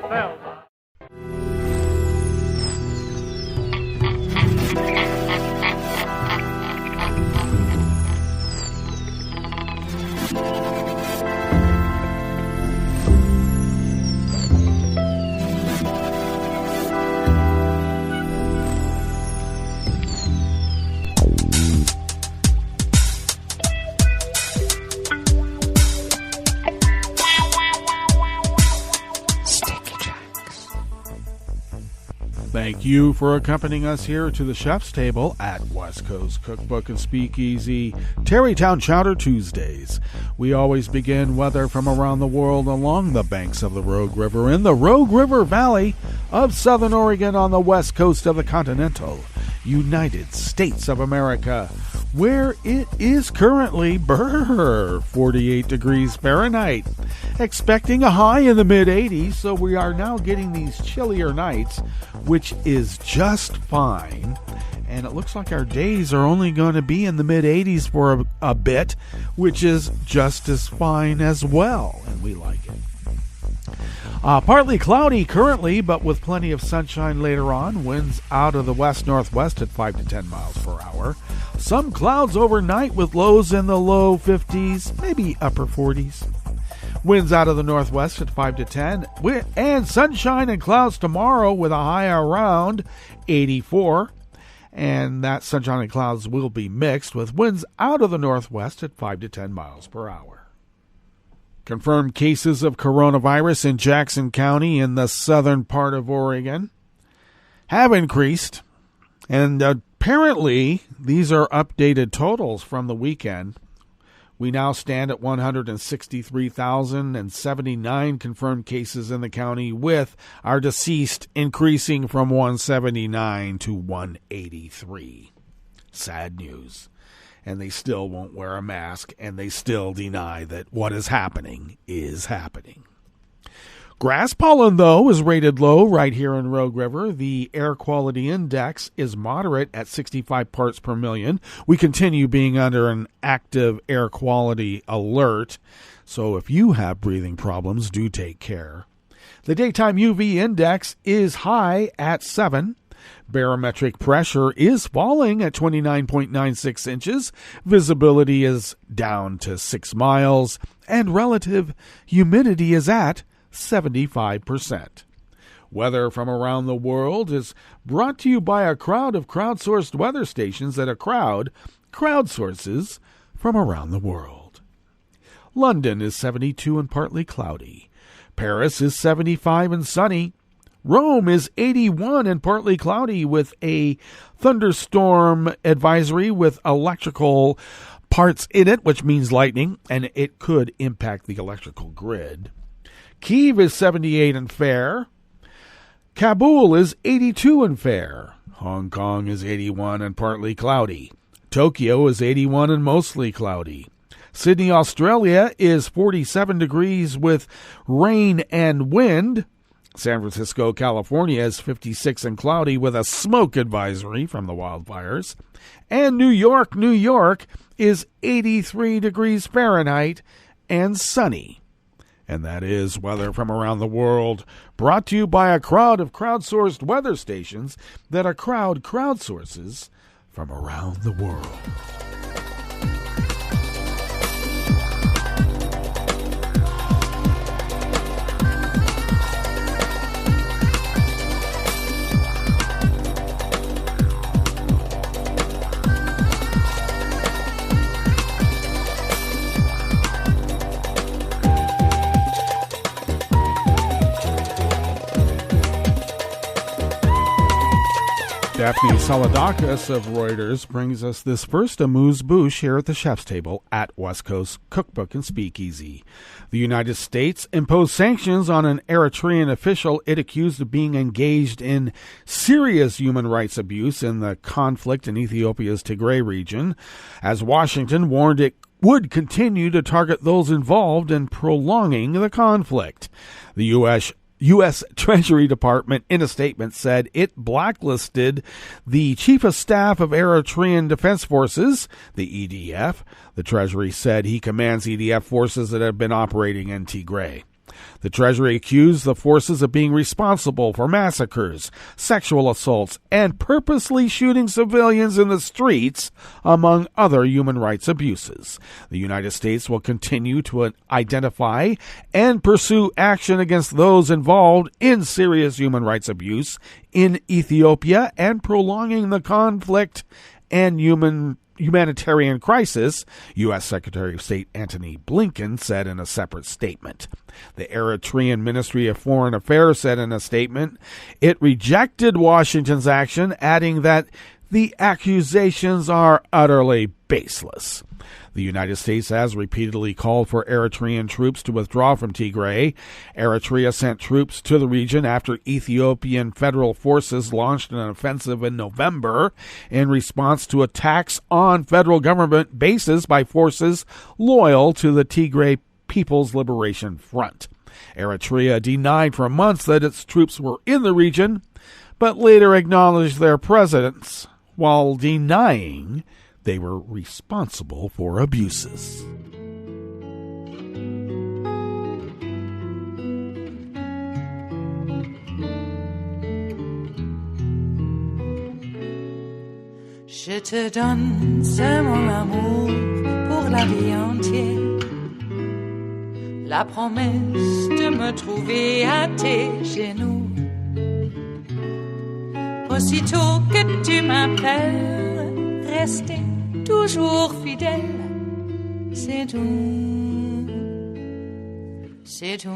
Fell by. Thank you for accompanying us here to the chef's table at West Coast Cookbook and Speakeasy, Tarrytown Chowder Tuesdays. We always begin weather from around the world along the banks of the Rogue River in the Rogue River Valley of Southern Oregon on the west coast of the continental United States of America, where it is currently 48 degrees Fahrenheit. Expecting a high in the mid-80s, so we are now getting these chillier nights, which is just fine. And it looks like our days are only going to be in the mid-80s for a bit, which is just as fine as well, and we like it. Partly cloudy currently, but with plenty of sunshine later on. Winds out of the west-northwest at 5 to 10 miles per hour. Some clouds overnight with lows in the low 50s, maybe upper 40s. Winds out of the northwest at 5 to 10. And sunshine and clouds tomorrow with a high around 84. And that sunshine and clouds will be mixed with winds out of the northwest at 5 to 10 miles per hour. Confirmed cases of coronavirus in Jackson County in the southern part of Oregon have increased. And apparently, these are updated totals from the weekend. We now stand at 163,079 confirmed cases in the county, with our deceased increasing from 179 to 183. Sad news. And they still won't wear a mask, and they still deny that what is happening is happening. Grass pollen, though, is rated low right here in Rogue River. The air quality index is moderate at 65 parts per million. We continue being under an active air quality alert, so if you have breathing problems, do take care. The daytime UV index is high at 7. Barometric pressure is falling at 29.96 inches. Visibility is down to 6 miles, and relative humidity is at 75%. Weather from around the world is brought to you by a crowd of crowdsourced weather stations that a crowd crowdsources from around the world. London is 72 and partly cloudy. Paris is 75 and sunny. Rome is 81 and partly cloudy with a thunderstorm advisory with electrical parts in it, which means lightning, and it could impact the electrical grid. Kyiv is 78 and fair. Kabul is 82 and fair. Hong Kong is 81 and partly cloudy. Tokyo is 81 and mostly cloudy. Sydney, Australia is 47 degrees with rain and wind. San Francisco, California is 56 and cloudy with a smoke advisory from the wildfires. And New York is 83 degrees Fahrenheit and sunny. And that is weather from around the world, brought to you by a crowd of crowdsourced weather stations that a crowd crowdsources from around the world. Daphne Saladakis of Reuters brings us this first amuse-bouche here at the chef's table at West Coast Cookbook and Speakeasy. The United States imposed sanctions on an Eritrean official it accused of being engaged in serious human rights abuse in the conflict in Ethiopia's Tigray region, as Washington warned it would continue to target those involved in prolonging the conflict. The U.S. Treasury Department, in a statement, said it blacklisted the Chief of Staff of Eritrean Defense Forces, the EDF. The Treasury said he commands EDF forces that have been operating in Tigray. The Treasury accused the forces of being responsible for massacres, sexual assaults, and purposely shooting civilians in the streets, among other human rights abuses. The United States will continue to identify and pursue action against those involved in serious human rights abuse in Ethiopia and prolonging the conflict and humanitarian crisis, U.S. Secretary of State Antony Blinken said in a separate statement. The Eritrean Ministry of Foreign Affairs said in a statement it rejected Washington's action, adding that the accusations are utterly baseless. The United States has repeatedly called for Eritrean troops to withdraw from Tigray. Eritrea sent troops to the region after Ethiopian federal forces launched an offensive in November in response to attacks on federal government bases by forces loyal to the Tigray People's Liberation Front. Eritrea denied for months that its troops were in the region, but later acknowledged their presence while denying they were responsible for abuses. Je te donne ce mon amour pour la vie entière. La promesse de me trouver à tes genoux. Aussitôt que tu m'appelles, rester toujours fidèle, c'est tout, c'est tout.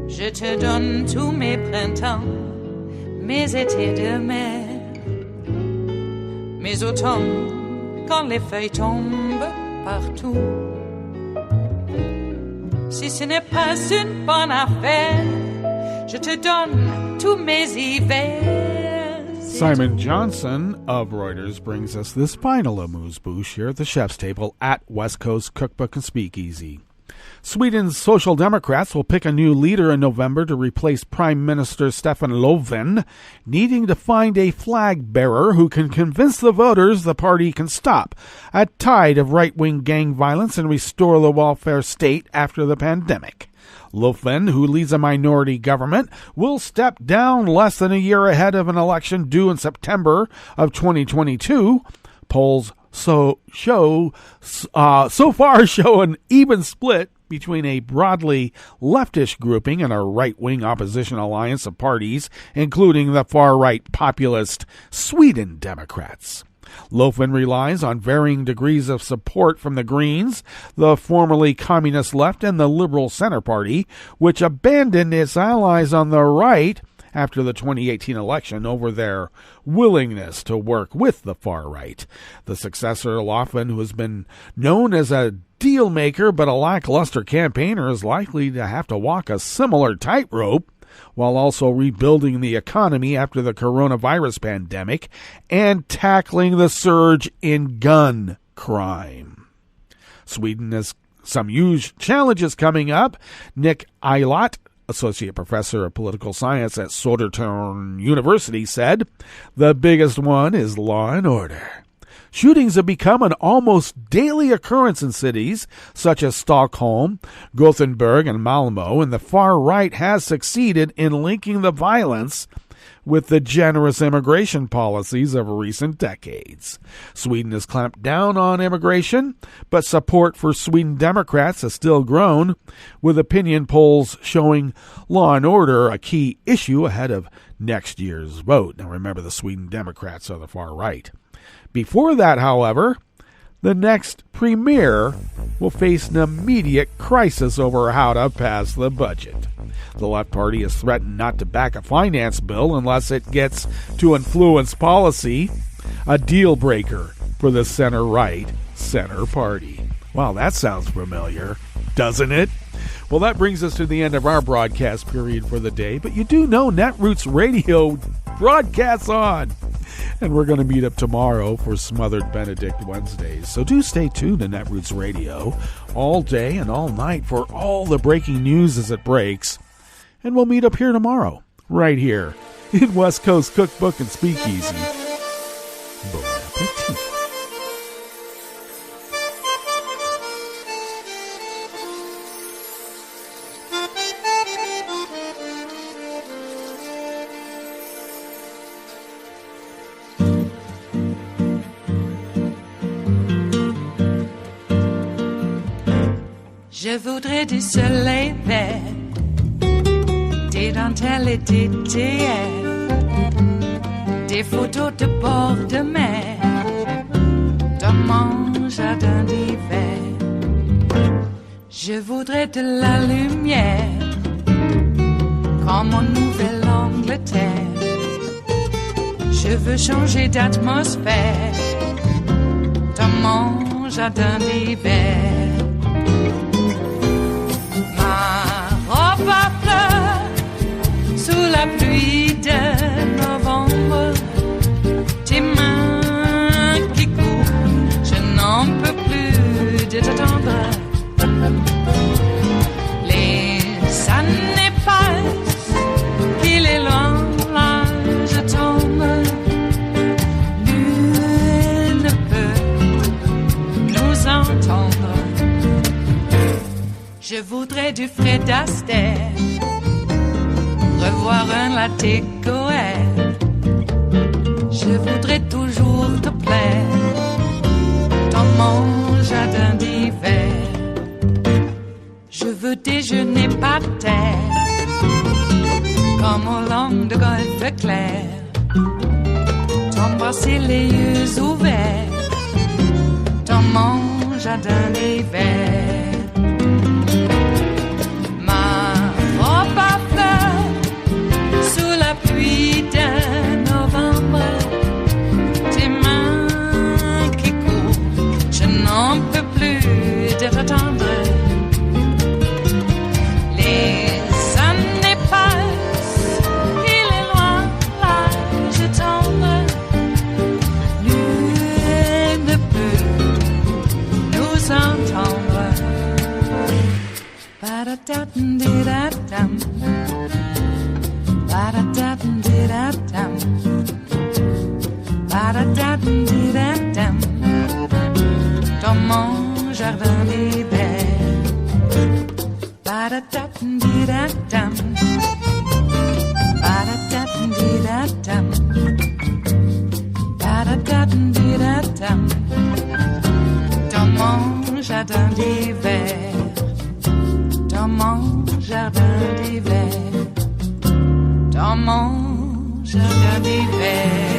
Je te donne tous mes printemps, mes étés de mer, mes automnes quand les feuilles tombent partout. Si ce n'est pas une bonne affaire, je te donne tous mes hivers. Simon Johnson of Reuters brings us this final amuse-bouche here at the Chef's Table at West Coast Cookbook and Speakeasy. Sweden's Social Democrats will pick a new leader in November to replace Prime Minister Stefan Löfven, needing to find a flag bearer who can convince the voters the party can stop a tide of right-wing gang violence and restore the welfare state after the pandemic. Löfven, who leads a minority government, will step down less than a year ahead of an election due in September of 2022. Polls so far show an even split between a broadly leftish grouping and a right-wing opposition alliance of parties, including the far-right populist Sweden Democrats. Löfven relies on varying degrees of support from the Greens, the formerly communist left, and the Liberal Center Party, which abandoned its allies on the right after the 2018 election over their willingness to work with the far right. The successor, Löfven, who has been known as a deal maker but a lackluster campaigner, is likely to have to walk a similar tightrope while also rebuilding the economy after the coronavirus pandemic and tackling the surge in gun crime. Sweden has some huge challenges coming up. Nick Eilert, Associate Professor of Political Science at Södertörn University, said, "The biggest one is law and order. Shootings have become an almost daily occurrence in cities such as Stockholm, Gothenburg, and Malmö, and the far right has succeeded in linking the violence with the generous immigration policies of recent decades. Sweden has clamped down on immigration, but support for Sweden Democrats has still grown, with opinion polls showing law and order a key issue ahead of next year's vote." Now remember, the Sweden Democrats are the far right. Before that, however, the next premier will face an immediate crisis over how to pass the budget. The left party has threatened not to back a finance bill unless it gets to influence policy, a deal breaker for the center-right center party. Wow, that sounds familiar, doesn't it? Well, that brings us to the end of our broadcast period for the day, but you do know Netroots Radio broadcasts on. And we're going to meet up tomorrow for Smothered Benedict Wednesdays. So do stay tuned to Netroots Radio all day and all night for all the breaking news as it breaks. And we'll meet up here tomorrow, right here in West Coast Cookbook and Speakeasy. Bon appetit. Je voudrais du soleil vert, des dentelles et des théières, des photos de bord de mer, dans mon jardin d'hiver. Je voudrais de la lumière, comme en Nouvelle-Angleterre. Je veux changer d'atmosphère, dans mon jardin d'hiver. Robe à fleurs sous la pluie de novembre, tes mains qui courent, je n'en peux plus de t'attendre. Les années passent, qu'il est loin, là je tombe. Nul ne peut nous entendre. Je voudrais du Fred Astaire, revoir un latte Goer. Je voudrais toujours te plaire dans mon jardin d'hiver. Je veux déjeuner par terre, comme au long de golfe clair, t'embrasser les yeux ouverts dans mon jardin d'hiver. Pluie de novembre, tes mains qui courent, je n'en peux plus de t'attendre. Les années passent, il est loin, là je tombe. Nul ne peut nous entendre. Ba-da-da-dum-di-da-dum. Ba-da-da-dum-di-da-dum. Ba-da-da-dum-di-da-dum. Dans mon jardin d'hiver. Ba-da-da-dum-di-da-dum. Ba-da-da-dum-di-da-dum. Ba-da-da-dum-di-da-dum. Dans mon jardin d'hiver. Dans mon jardin d'hiver. Dans mon jardin d'hiver.